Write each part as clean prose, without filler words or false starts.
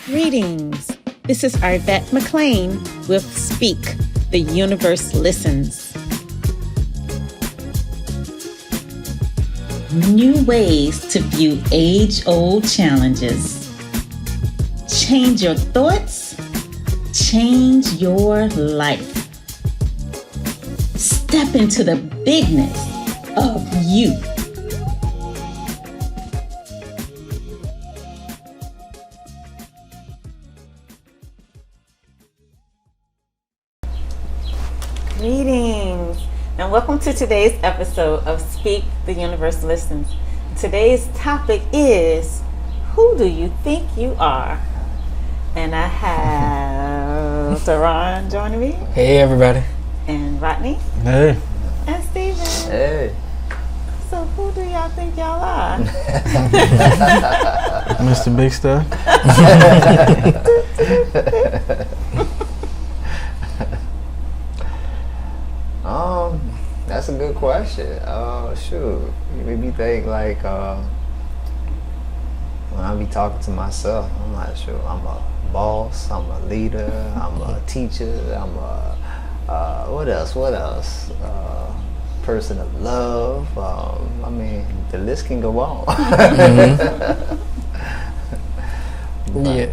Greetings. This is Arvette McLean with Speak, the Universe Listens. New ways to view age-old challenges. Change your thoughts, change your life. Step into the bigness of you. Greetings, and welcome to today's episode of Speak, the Universe Listens. Today's topic is, who do you think you are? And I have Teron joining me. Hey, everybody. And Rodney. Hey. And Steven. Hey. So who do y'all think y'all are? Mr. Big Stuff. That's a good question. Shoot, you made me think like when I be talking to myself, I'm like, shoot, I'm a boss, I'm a leader, I'm a teacher, I'm a what else? Person of love. I mean, the list can go on. Yeah.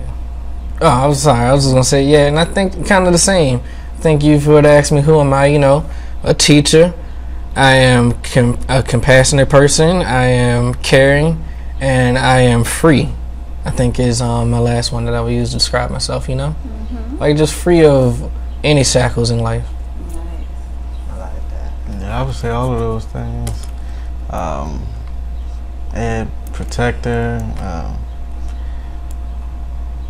Oh, I was sorry. I was just gonna say yeah, and I think kind of the same. Thank you for asking me who am I. You know, a teacher. I am a compassionate person. I am caring, and I am free. I think is my last one that I would use to describe myself. You know, like just free of any shackles in life. Nice. I like that. Yeah, I would say all of those things. And protector.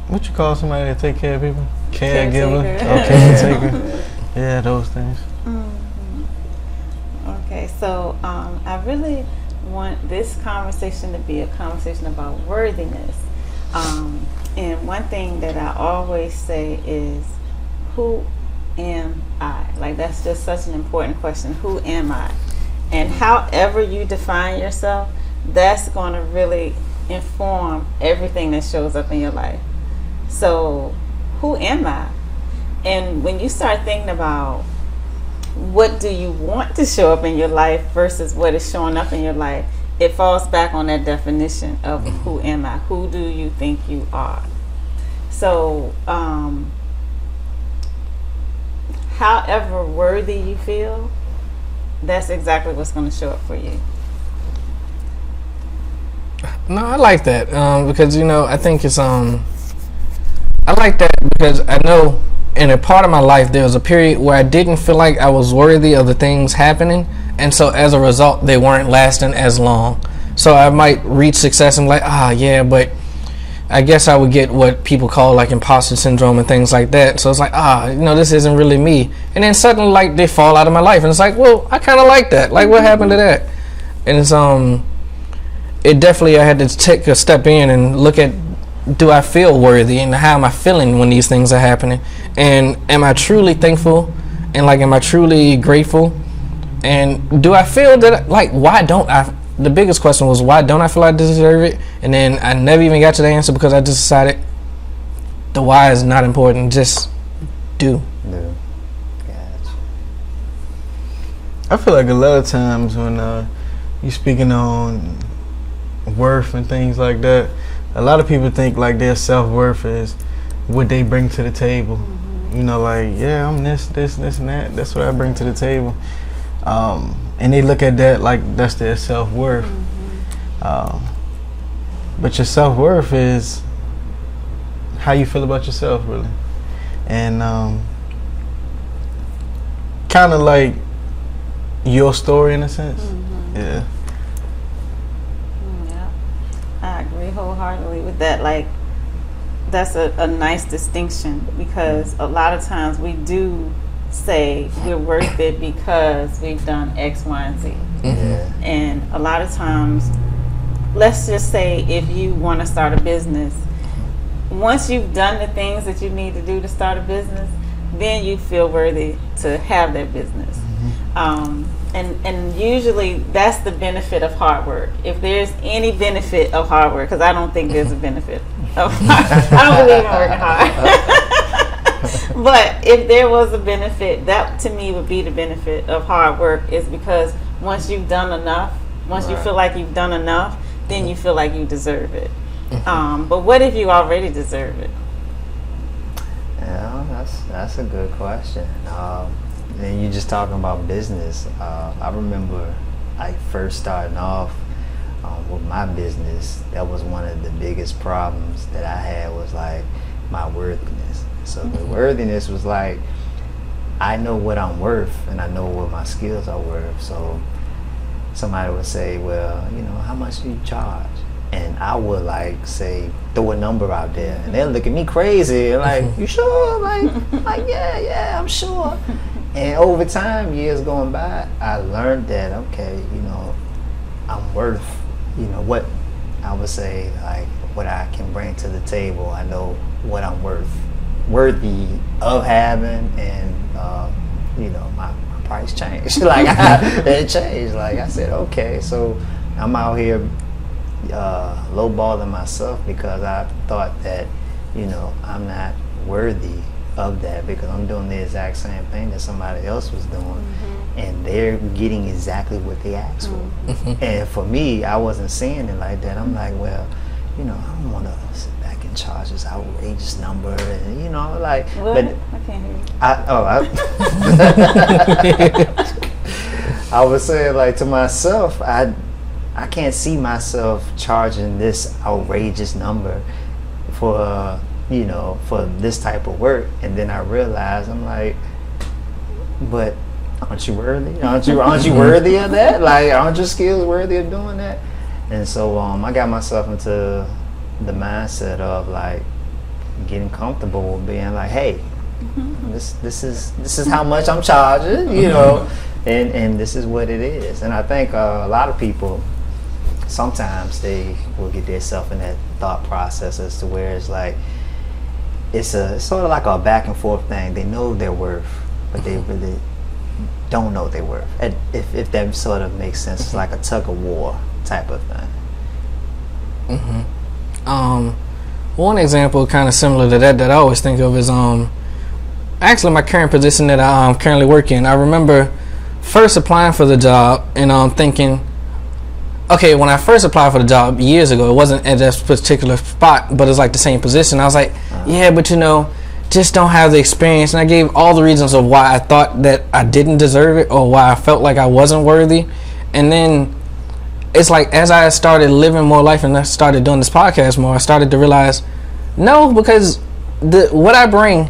What you call somebody that take care of people? Caregiver. Caretaker. Yeah, those things. Okay, so I really want this conversation to be a conversation about worthiness. And one thing that I always say is, who am I? Like, that's just such an important question. Who am I? And however you define yourself, that's going to really inform everything that shows up in your life. So, who am I? And when you start thinking about what do you want to show up in your life versus what is showing up in your life, it falls back on that definition of who am I? Who do you think you are? So, however worthy you feel, that's exactly what's going to show up for you. No, I like that because you know I think it's I like that because I know in a part of my life there was a period where I didn't feel like I was worthy of the things happening, and so as a result they weren't lasting as long. So I might reach success and be like, yeah, but I guess I would get what people call like imposter syndrome and things like that. So it's like, this isn't really me. And then suddenly like they fall out of my life and it's like, well, I kind of like that. Like what happened to that? And it's it definitely, I had to take a step in and look at, do I feel worthy and how am I feeling when these things are happening? And am I truly thankful? And like, am I truly grateful? And do I feel that, like, why don't I? The biggest question was, why don't I feel I deserve it? And then I never even got to the answer because I just decided the why is not important. Just do. Yeah. Gotcha. I feel like a lot of times when you're speaking on worth and things like that, a lot of people think like their self-worth is what they bring to the table. You know, like, yeah, I'm this, and that. That's what I bring to the table. And they look at that like that's their self-worth. But your self-worth is how you feel about yourself, really. And kind of like your story in a sense. Yeah. Yeah, I agree wholeheartedly with that. Like, that's a nice distinction because a lot of times we do say we're worth it because we've done X, Y, and Z. And a lot of times, let's just say if you want to start a business, once you've done the things that you need to do to start a business, then you feel worthy to have that business. And usually that's the benefit of hard work. If there's any benefit of hard work, because I don't think there's a benefit I don't believe in working hard. But if there was a benefit, that to me would be the benefit of hard work, is because once you've done enough, once you feel like you've done enough, then you feel like you deserve it. But what if you already deserve it? Yeah, that's a good question. And you just talking about business. I remember I first starting off with my business. That was one of the biggest problems that I had, was like my worthiness. So the worthiness was like, I know what I'm worth and I know what my skills are worth. So somebody would say, well, how much do you charge? And I would like say, throw a number out there, and they'll look at me crazy, like, you sure? Like yeah, I'm sure. And over time, years going by, I learned that, okay, I'm worth, what I would say, like, what I can bring to the table. I know what I'm worthy of having, and my price changed. Like, it changed. Like, I said, okay, so I'm out here lowballing myself because I thought that I'm not worthy of that, because I'm doing the exact same thing that somebody else was doing, and they're getting exactly what they asked for. And for me, I wasn't seeing it like that. I'm like, well, I don't want to sit back and charge this outrageous number, and like, what? But I can't hear you. I was saying, like, to myself, I can't see myself charging this outrageous number for for this type of work. And then I realized, I'm like, but aren't you worthy? Aren't you worthy of that? Like, aren't your skills worthy of doing that? And so I got myself into the mindset of like getting comfortable with being like, hey, this is how much I'm charging, and this is what it is. And I think a lot of people, sometimes they will get themselves in that thought process as to where it's like, it's sort of like a back and forth thing. They know their worth, but they really don't know their worth. If that sort of makes sense, it's like a tug of war type of thing. One example kind of similar to that I always think of is actually my current position that I'm currently working. I remember first applying for the job and thinking, okay, when I first applied for the job years ago, it wasn't at that particular spot, but it's like the same position. I was like, yeah, but just don't have the experience. And I gave all the reasons of why I thought that I didn't deserve it, or why I felt like I wasn't worthy. And then it's like, as I started living more life and I started doing this podcast more, I started to realize, no, because what I bring,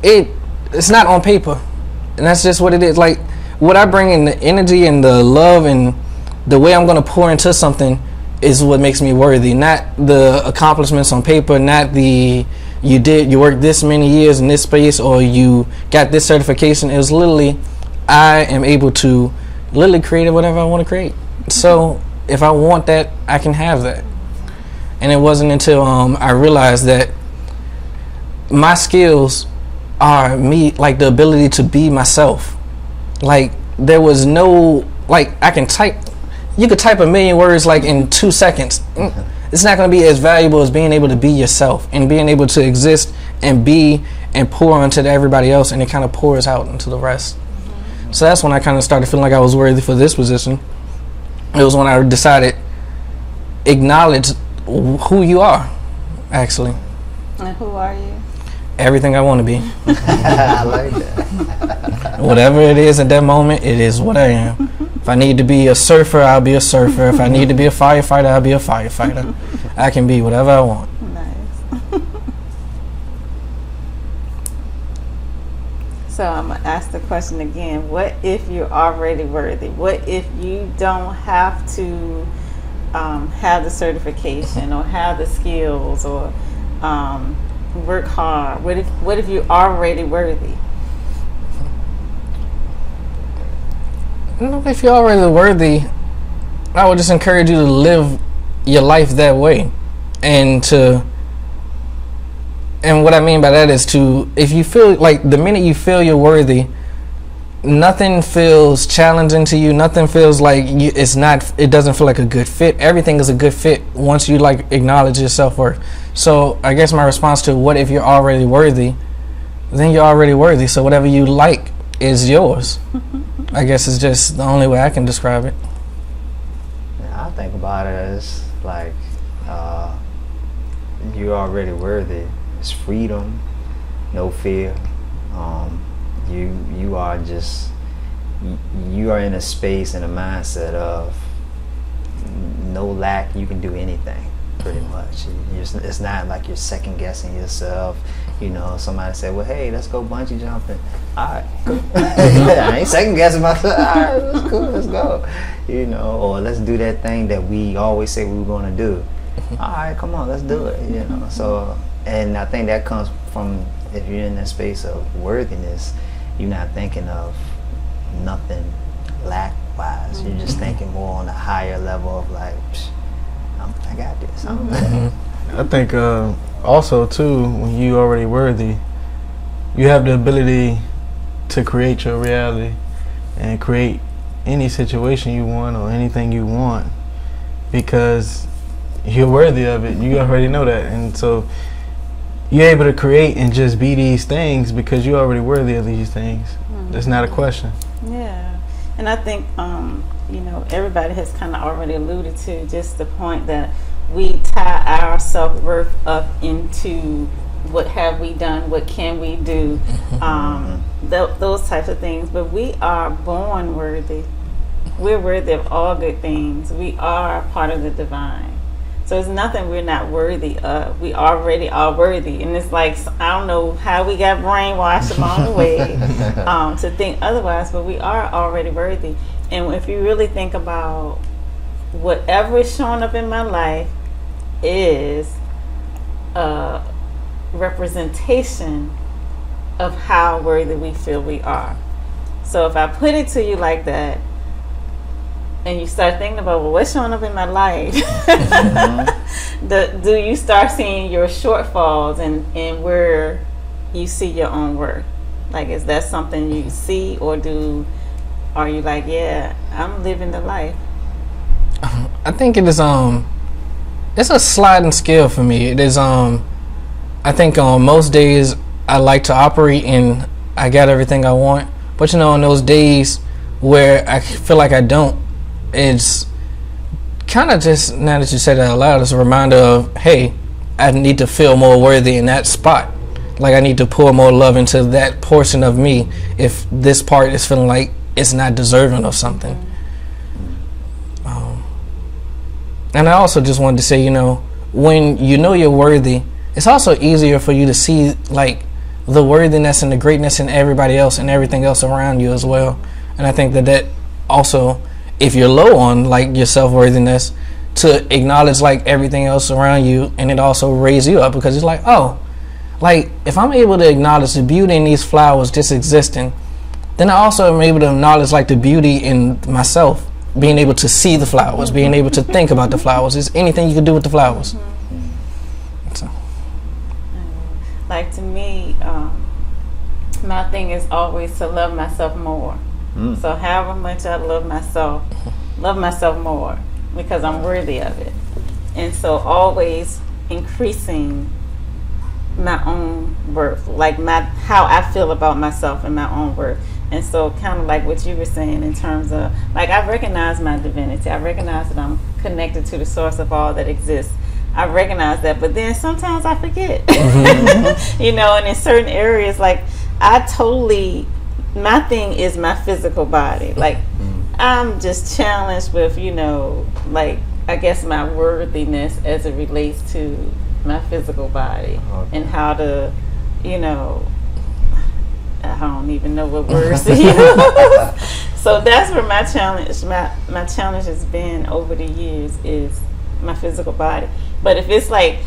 it's not on paper. And that's just what it is. Like, what I bring in, the energy and the love and the way I'm going to pour into something is what makes me worthy, not the accomplishments on paper, not you worked this many years in this space, or you got this certification. It was literally, I am able to literally create whatever I want to create. So if I want that, I can have that. And it wasn't until I realized that my skills are me, like the ability to be myself. Like, there was no, like, you could type 1,000,000 words like in 2 seconds. It's not going to be as valuable as being able to be yourself and being able to exist and be and pour into everybody else, and it kind of pours out into the rest. So that's when I kind of started feeling like I was worthy for this position. It was when I decided, acknowledge who you are, actually. And who are you? Everything I want to be. I like that. Whatever it is at that moment, it is what I am. If I need to be a surfer, I'll be a surfer. If I need to be a firefighter, I'll be a firefighter. I can be whatever I want. Nice. So I'm going to ask the question again. What if you're already worthy? What if you don't have to have the certification or have the skills or work hard? What if you're already worthy? If you're already worthy, I would just encourage you to live your life that way. And what I mean by that is if you feel like, the minute you feel you're worthy, nothing feels challenging to you. Nothing feels like it doesn't feel like a good fit. Everything is a good fit once you like acknowledge your self-worth. So I guess my response to what if you're already worthy, then you're already worthy. So whatever you like is yours. I guess it's just the only way I can describe it. I think about it as like you're already worthy. It's freedom, no fear. You are just you are in a space and a mindset of no lack. You can do anything, pretty much. It's not like you're second guessing yourself. You know, somebody said, "Well, hey, let's go bungee jumping." All right, cool. I ain't second guessing myself. All right, that's cool. Let's go. You know, or let's do that thing that we always say we were going to do. All right, come on, let's do it. You know, so and I think that comes from if you're in that space of worthiness, you're not thinking of nothing lack-wise. You're just thinking more on a higher level of like, I got this. I think also too, when you already worthy, you have the ability to create your reality and create any situation you want or anything you want because you're worthy of it. You already know that, and so you're able to create and just be these things because you're already worthy of these things. That's not a question. Yeah, and I think you know, everybody has kind of already alluded to just the point that we tie our self-worth up into what have we done, what can we do, those types of things. But we are born worthy. We're worthy of all good things. We are part of the divine. So there's nothing we're not worthy of. We already are worthy. And it's like, I don't know how we got brainwashed along the way to think otherwise, but we are already worthy. And if you really think about whatever is showing up in my life is a representation of how worthy we feel we are. So if I put it to you like that, and you start thinking about, well, what's showing up in my life? Do you start seeing your shortfalls and where you see your own worth? Like, is that something you see, or are you like, yeah, I'm living the life? I think it is it's a sliding scale for me. It is I think on most days I like to operate and I got everything I want, but you know, on those days where I feel like I don't, it's kind of just, now that you said that out loud, it's a reminder of, hey, I need to feel more worthy in that spot. Like, I need to pour more love into that portion of me if this part is feeling like it's not deserving of something. And I also just wanted to say, you know, when you know you're worthy, it's also easier for you to see like the worthiness and the greatness in everybody else and everything else around you as well. And I think that also, if you're low on like your self-worthiness, to acknowledge like everything else around you, and it also raise you up, because it's like, oh, like if I'm able to acknowledge the beauty in these flowers just existing, then I also am able to acknowledge like the beauty in myself, being able to see the flowers, being able to think about the flowers. Is anything you can do with the flowers. So. Like, to me, my thing is always to love myself more. So however much I love myself more, because I'm worthy of it. And so always increasing my own worth, like how I feel about myself and my own worth. And so kind of like what you were saying in terms of, like, I recognize my divinity. I recognize that I'm connected to the source of all that exists. I recognize that, but then sometimes I forget. You know, and in certain areas, like, my thing is my physical body. Like, I'm just challenged with, you know, like, I guess my worthiness as it relates to my physical body, and how to, you know, I don't even know what words to use. So that's where my challenge has been over the years, is my physical body. But if it's like,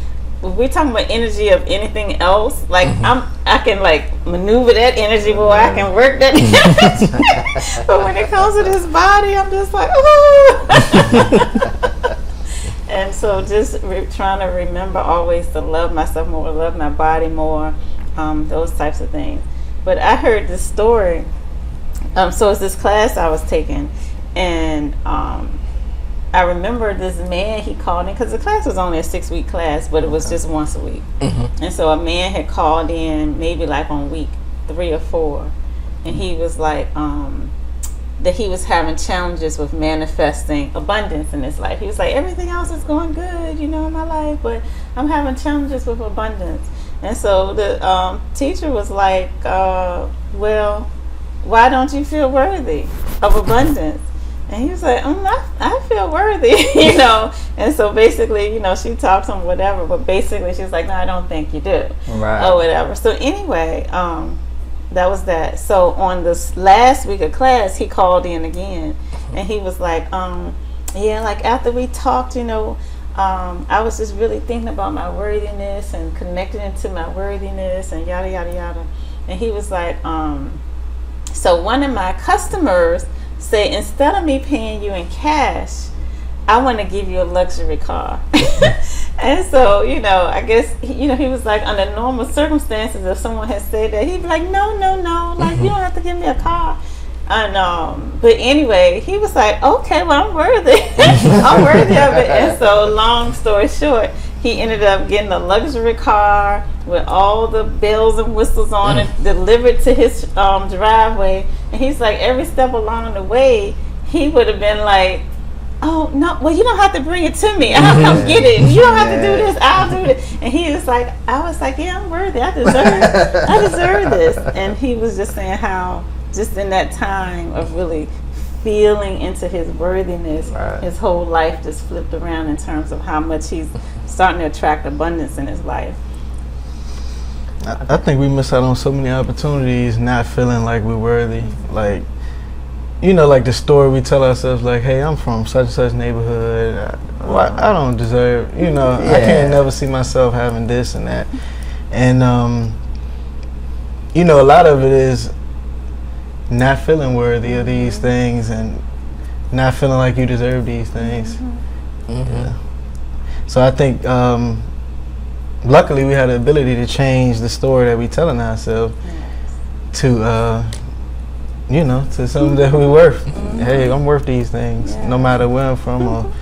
if we're talking about energy of anything else, like I can like maneuver that energy where I can work that energy. But when it comes to this body, I'm just like, ooh. And so just trying to remember always to love myself more, love my body more, those types of things. But I heard this story. So it's this class I was taking, and I remember this man, he called in, because the class was only a 6-week class, but it was just once a week. And so a man had called in maybe like on week 3 or 4, and he was like that he was having challenges with manifesting abundance in his life. He was like, everything else is going good, in my life, but I'm having challenges with abundance. And so the teacher was like, well, why don't you feel worthy of abundance? And he was like, I feel worthy, And so basically, she talked to him, whatever. But basically, she was like, no, I don't think you do. Right. Or whatever. So anyway, that was that. So on this last week of class, he called in again. And he was like, yeah, like after we talked, I was just really thinking about my worthiness and connecting into my worthiness and yada, yada, yada. And he was like, so one of my customers say, instead of me paying you in cash, I want to give you a luxury car. And so, I guess, he was like, under normal circumstances, if someone had said that, he'd be like, no, like, you don't have to give me a car. And, but anyway, he was like, okay, well, I'm worthy. I'm worthy of it. And so, long story short, he ended up getting a luxury car with all the bells and whistles on it, delivered to his driveway. And he's like, every step along the way, he would have been like, oh, no, well, you don't have to bring it to me. I'll come get it. You don't have to do this. I'll do it. And he was like, I was like, yeah, I'm worthy. I deserve this. And he was just saying how, just in that time of really feeling into his worthiness, right, his whole life just flipped around in terms of how much he's starting to attract abundance in his life. I think we miss out on so many opportunities not feeling like we're worthy. Like, like the story we tell ourselves, like, hey, I'm from such and such neighborhood. I don't deserve, I can't never see myself having this and that. And, a lot of it is not feeling worthy of these things and not feeling like you deserve these things. Yeah. So I think, luckily we had the ability to change the story that we telling ourselves to, to something that we're worth. Hey, I'm worth these things, no matter where I'm from or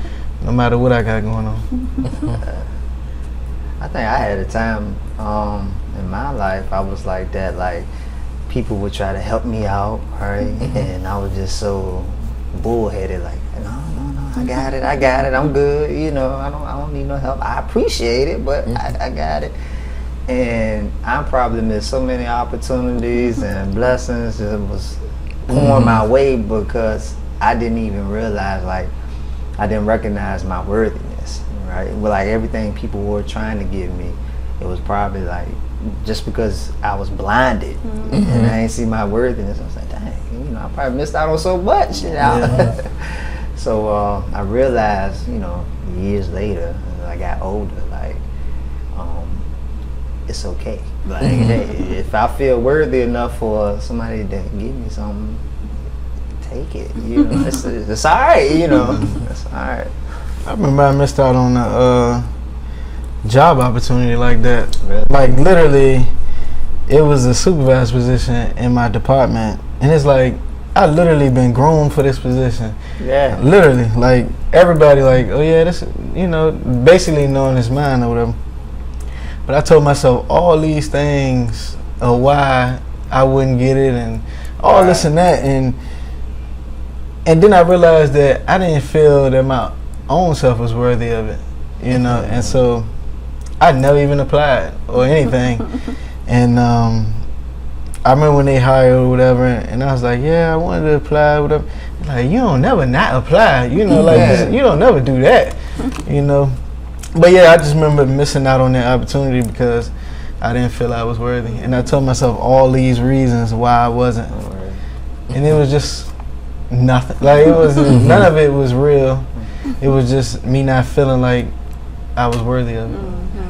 no matter what I got going on. I think I had a time in my life I was like that, like people would try to help me out, right? And I was just so bullheaded, like, no, I got it, I'm good, I don't need no help. I appreciate it, but I got it. And I probably missed so many opportunities and blessings that was pouring my way because I didn't even realize, like, I didn't recognize my worthiness, right? But like everything people were trying to give me, it was probably like just because I was blinded and I didn't see my worthiness. I was like, dang, I probably missed out on so much. So I realized, years later, as I got older, like, it's okay. Like, hey, if I feel worthy enough for somebody to give me something, take it. It's all right. It's all right. I remember I missed out on a job opportunity like that. Really? Like literally, it was a supervisor position in my department, and it's like I literally been groomed for this position. Yeah. Literally, like everybody, like, oh yeah, this, basically knowing his mind or whatever. But I told myself all these things of why I wouldn't get it and all this and that, and then I realized that I didn't feel that my own self was worthy of it, and so I never even applied or anything. And I remember when they hired or whatever, and I was like, yeah, I wanted to apply, whatever. Like, you don't never not apply, you don't never do that, But yeah, I just remember missing out on that opportunity because I didn't feel I was worthy. And I told myself all these reasons why I wasn't. And it was just nothing. Like, it was none of it was real. It was just me not feeling like I was worthy of it.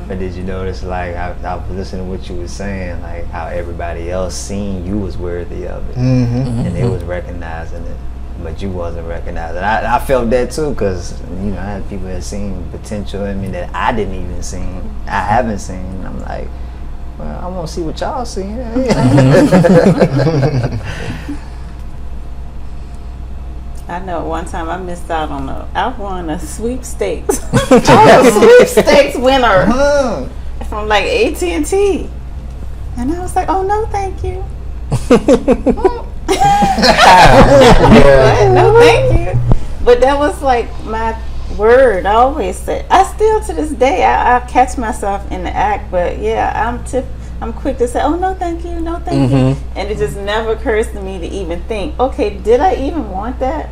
But did you notice, like, I was listening to what you were saying, like how everybody else seen you was worthy of it, and they was recognizing it, but you wasn't recognizing it. I felt that too, because I had people that seen potential in me that I didn't even see. I haven't seen. And I'm like, well, I want to see what y'all see. I know one time I missed out on I won a sweepstakes. I was a sweepstakes winner from like AT&T. And I was like, oh, no, thank you. No, thank you. But that was like my word. I always say. I still to this day, I catch myself in the act. But yeah, I'm quick to say, oh, no, thank you. No, thank you. And it just never occurs to me to even think, okay, did I even want that?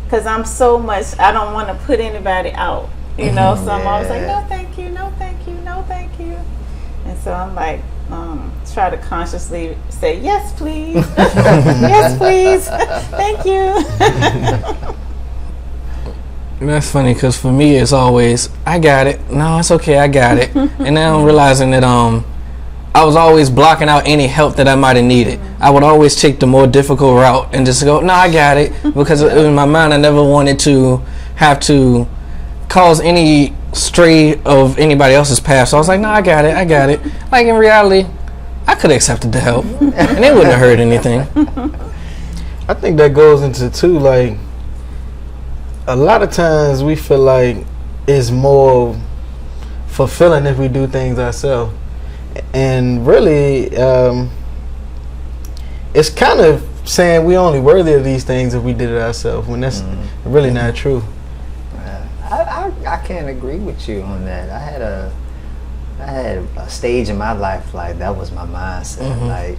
Because I'm so much, I don't want to put anybody out. You know, so I'm always like, no, thank you. No, thank you. No, thank you. And so I'm like, try to consciously say, yes, please. Yes, please. Thank you. That's funny because for me it's always, I got it. No, it's okay, I got it. And now I'm realizing that I was always blocking out any help that I might have needed. I would always take the more difficult route and just go, no, I got it. Because in my mind I never wanted to have to cause any stray of anybody else's path. So I was like, no, I got it. Like in reality, I could have accepted the help and it wouldn't have hurt anything. I think that goes into too, like, a lot of times we feel like it's more fulfilling if we do things ourselves. And really, it's kind of saying we only worthy of these things if we did it ourselves, when that's really not true. I can't agree with you on that. I had a stage in my life like that was my mindset. Like,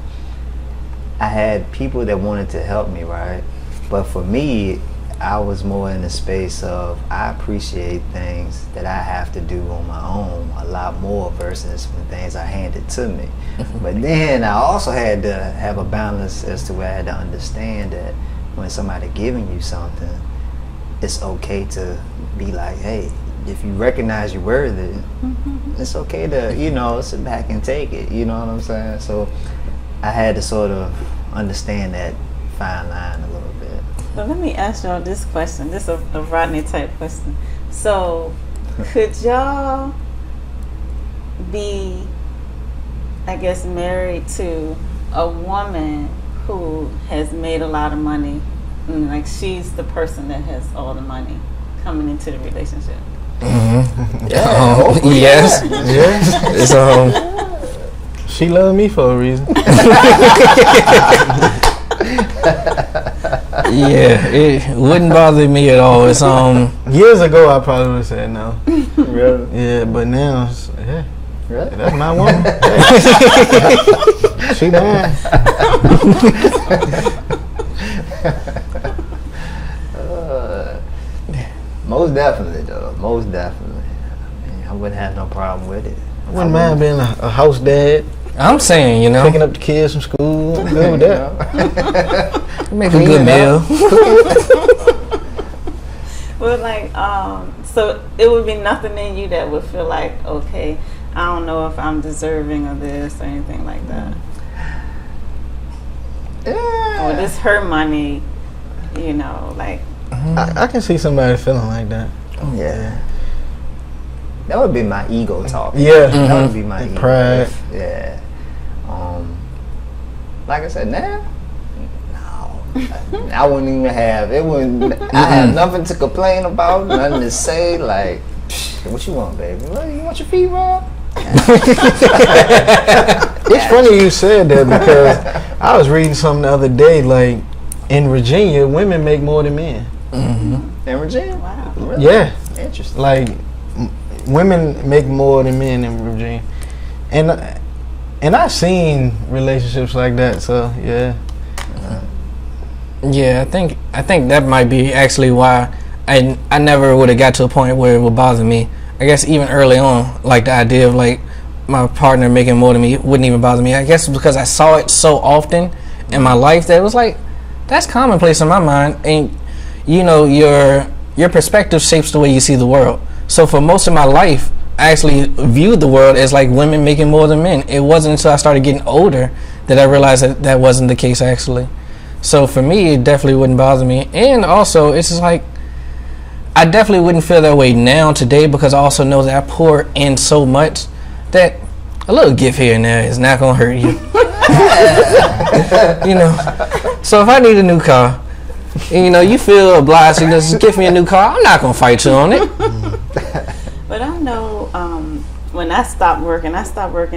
I had people that wanted to help me, right? But for me, I was more in the space of, I appreciate things that I have to do on my own a lot more versus when things are handed to me. But then I also had to have a balance as to where I had to understand that when somebody giving you something, it's okay to be like, hey, if you recognize you're worthy, it's okay to, sit back and take it. You know what I'm saying? So I had to sort of understand that fine line a little bit. So let me ask y'all this question. This is a Rodney type question. So could y'all be, I guess, married to a woman who has made a lot of money, and like she's the person that has all the money coming into the relationship? Yes. It's she loved me for a reason. Yeah, it wouldn't bother me at all. It's years ago I probably would have said no. Really? Yeah, but now, yeah. Really? That's my woman. She mine. Most definitely, though. Most definitely. I wouldn't have no problem with it. I wouldn't mind being a house dad. I'm saying, picking up the kids from school. I'm good with that. Make a good meal. Well, like, so it would be nothing in you that would feel like, okay, I don't know if I'm deserving of this or anything like that. Or this her money, like. I can see somebody feeling like that. Yeah. That would be my ego talking. Yeah. That would be my ego. Pride. Yeah. Like I said, now, no. I wouldn't even have, I have nothing to complain about, nothing to say, like, what you want, baby? What, you want your feet rubbed? It's funny you said that because I was reading something the other day, like, in Virginia, women make more than men. In Virginia? Wow. Really? Yeah. Interesting. Like, women make more than men in Virginia. And I've seen relationships like that, so yeah. Yeah, I think that might be actually why I never would have got to a point where it would bother me. I guess even early on, like the idea of like my partner making more than me wouldn't even bother me. I guess because I saw it so often in my life that it was like, that's commonplace in my mind. And your perspective shapes the way you see the world. So for most of my life, I actually viewed the world as like women making more than men. It wasn't until I started getting older that I realized that wasn't the case actually. So for me, it definitely wouldn't bother me. And also, it's just like, I definitely wouldn't feel that way now today because I also know that I pour in so much that a little gift here and there is not going to hurt you. So if I need a new car, and you feel obliged to just give me a new car, I'm not gonna fight you on it. But I know when I stopped working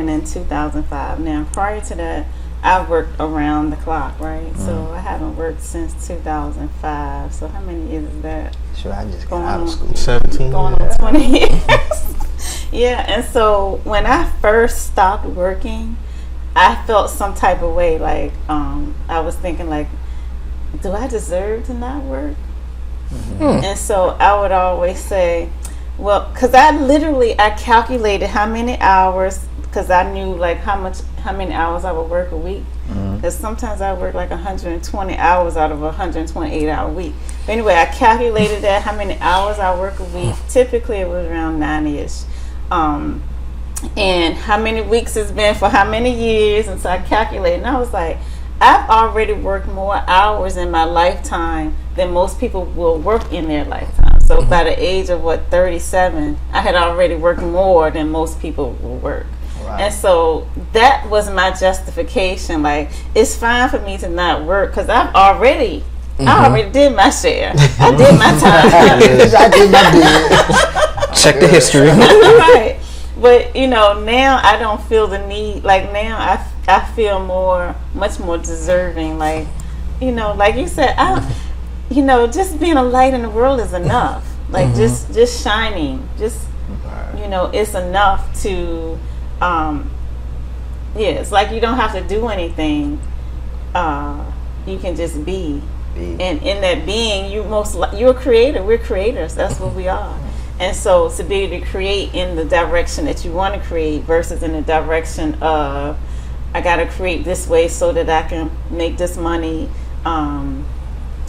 in 2005. Now, prior to that, I worked around the clock, right? So I haven't worked since 2005. So how many years is that? Sure, I just got out of school. 17. Going on 20 years. Yeah, and so when I first stopped working, I felt some type of way. Like, I was thinking, like, do I deserve to not work? And so I would always say, well, because I calculated how many hours, because I knew like how many hours I would work a week. Because sometimes I work like 120 hours out of a 128-hour week. But anyway, I calculated that how many hours I work a week. Typically, it was around 90-ish. And how many weeks it's been for how many years. And so I calculated, and I was like, I've already worked more hours in my lifetime than most people will work in their lifetime. So by the age of 37, I had already worked more than most people will work. Right. And so that was my justification. Like, it's fine for me to not work because I already did my share. I did my time. I did my bit. Check the history. Right. But now I don't feel the need. Like, now I feel much more deserving. Like, like you said, just being a light in the world is enough. Like, just shining, it's enough to, it's like you don't have to do anything. You can just be. And in that being, you're a creator. We're creators. That's what we are. And so to be able to create in the direction that you want to create versus in the direction of, I got to create this way so that I can make this money,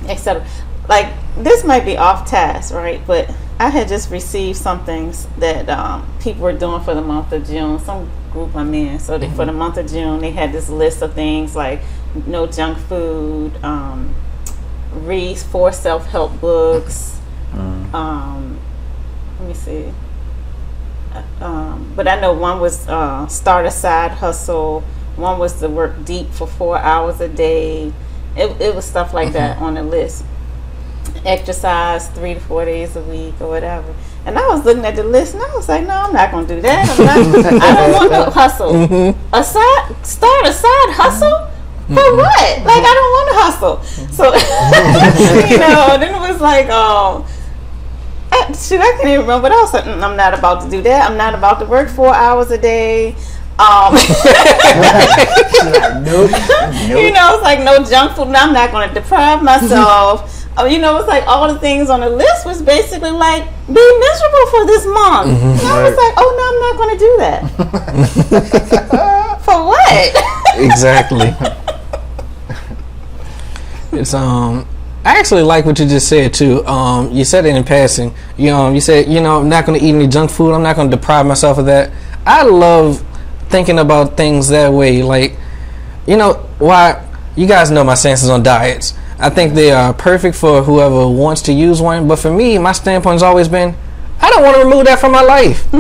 etc. Like, this might be off task, right? But I had just received some things that people were doing for the month of June, some group I'm in. So for the month of June, they had this list of things like no junk food, read 4 self-help books, let me see. But I know one was start a side hustle. One was to work deep for 4 hours a day. It was stuff like that on the list. Exercise 3 to 4 days a week or whatever. And I was looking at the list and I was like, no, I'm not going to do that. I don't want no hustle. Start a side hustle? For what? Like, I don't want to hustle. So, then it was like, shoot, I can't even remember. But I was like, I'm not about to do that. I'm not about to work 4 hours a day. Nope. It's like no junk food. I'm not going to deprive myself. It's like all the things on the list was basically like, be miserable for this month. And I was like, oh no, I'm not going to do that. For what? Exactly. It's I actually like what you just said too. You said it in passing. You said, I'm not going to eat any junk food. I'm not going to deprive myself of that. I love thinking about things that way. Like, why you guys know my stances on diets. I think they are perfect for whoever wants to use one. But for me, my standpoint has always been, I don't want to remove that from my life.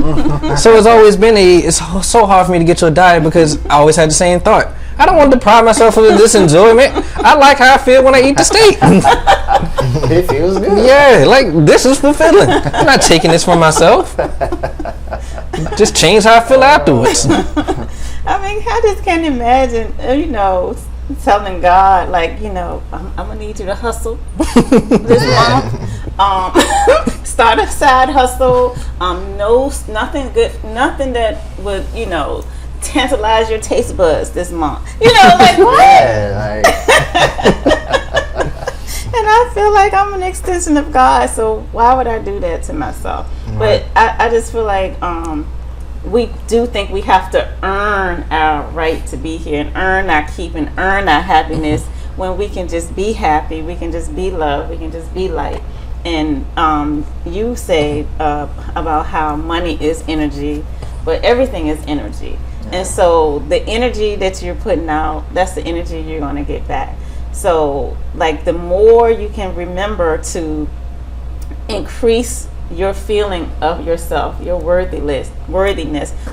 So it's always been it's so hard for me to get to a diet because I always had the same thought. I don't want to deprive myself of this enjoyment. I like how I feel when I eat the steak. It feels good. Yeah, like, this is fulfilling. I'm not taking this for myself. Just change how I feel afterwards. I mean, I just can't imagine, telling God, like, I'm going to need you to hustle this month. Start a side hustle. Nothing that would, tantalize your taste buds this month. Like, what? Yeah, And I feel like I'm an extension of God, so why would I do that to myself? Right. But I just feel like we do think we have to earn our right to be here and earn our keep and earn our happiness when we can just be happy, we can just be love, we can just be light. And you say about how money is energy, but everything is energy. And so the energy that you're putting out, that's the energy you're going to get back. So, like, the more you can remember to increase your feeling of yourself, your worthiness,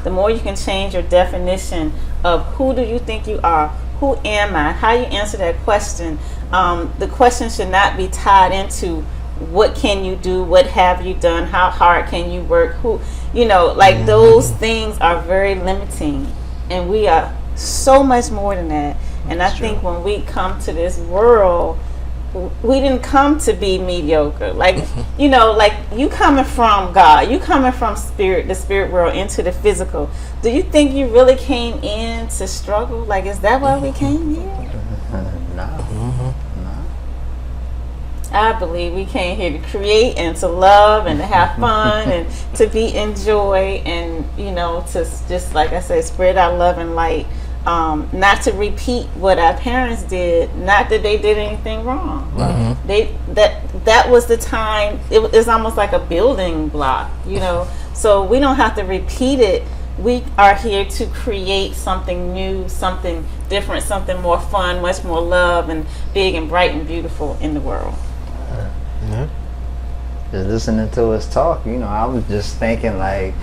the more you can change your definition of who do you think you are, who am I? How you answer that question. The question should not be tied into what can you do, what have you done, how hard can you work, who, like those things are very limiting, and we are so much more than that. And I think when we come to this world, we didn't come to be mediocre. Like, like you coming from God, you coming from the spirit world into the physical. Do you think you really came in to struggle? Like, is that why we came here? No. I believe we came here to create and to love and to have fun and to be in joy and, to just, like I said, spread our love and light. Not to repeat what our parents did. Not that they did anything wrong. That was the time. It was almost like a building block, So we don't have to repeat it. We are here to create something new, something different, something more fun, much more love and big and bright and beautiful in the world. Yeah. Just listening to us talk, I was just thinking, like,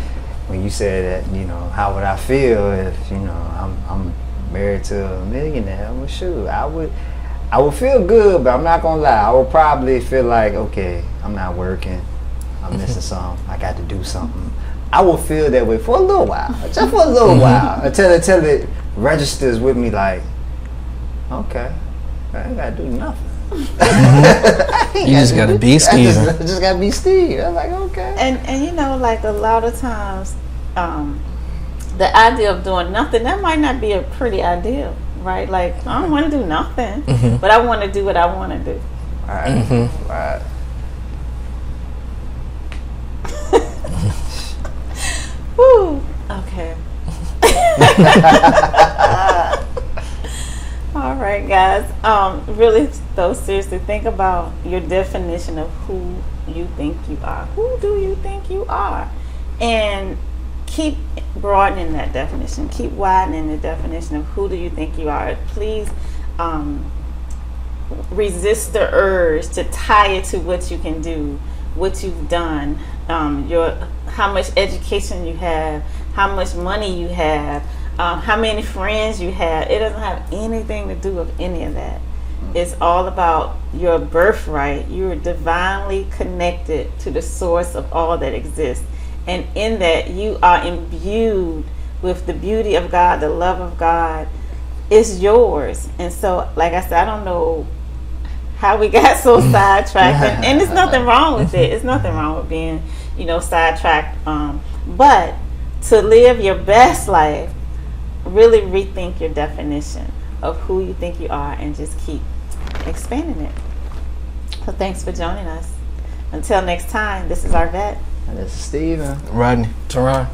when you said that, how would I feel if, I'm married to a millionaire? Well, shoot, I would feel good, but I'm not gonna lie. I would probably feel like, okay, I'm not working, I'm missing something, I got to do something. I will feel that way for a little while, just for a little while, until it registers with me, like, okay, I ain't gotta do nothing. You just gotta be Steve. I just gotta be Steve. I'm like, okay. And like a lot of times, the idea of doing nothing, that might not be a pretty ideal, right? Like, I don't want to do nothing, but I want to do what I want to do. All right. Right. Woo. Okay. All right, guys. Really, though, seriously, think about your definition of who you think you are. Who do you think you are? And keep broadening that definition. Keep widening the definition of who do you think you are. Please resist the urge to tie it to what you can do, what you've done, how much education you have, how much money you have, how many friends you have. It doesn't have anything to do with any of that. It's all about your birthright. You are divinely connected to the source of all that exists. And in that, you are imbued with the beauty of God, the love of God. It's yours. And so, like I said, I don't know how we got so sidetracked. And there's nothing wrong with it. It's nothing wrong with being, sidetracked. But to live your best life, really rethink your definition of who you think you are and just keep expanding it. So thanks for joining us. Until next time, this is Arvette. And this is Steven. Rodney. Teron.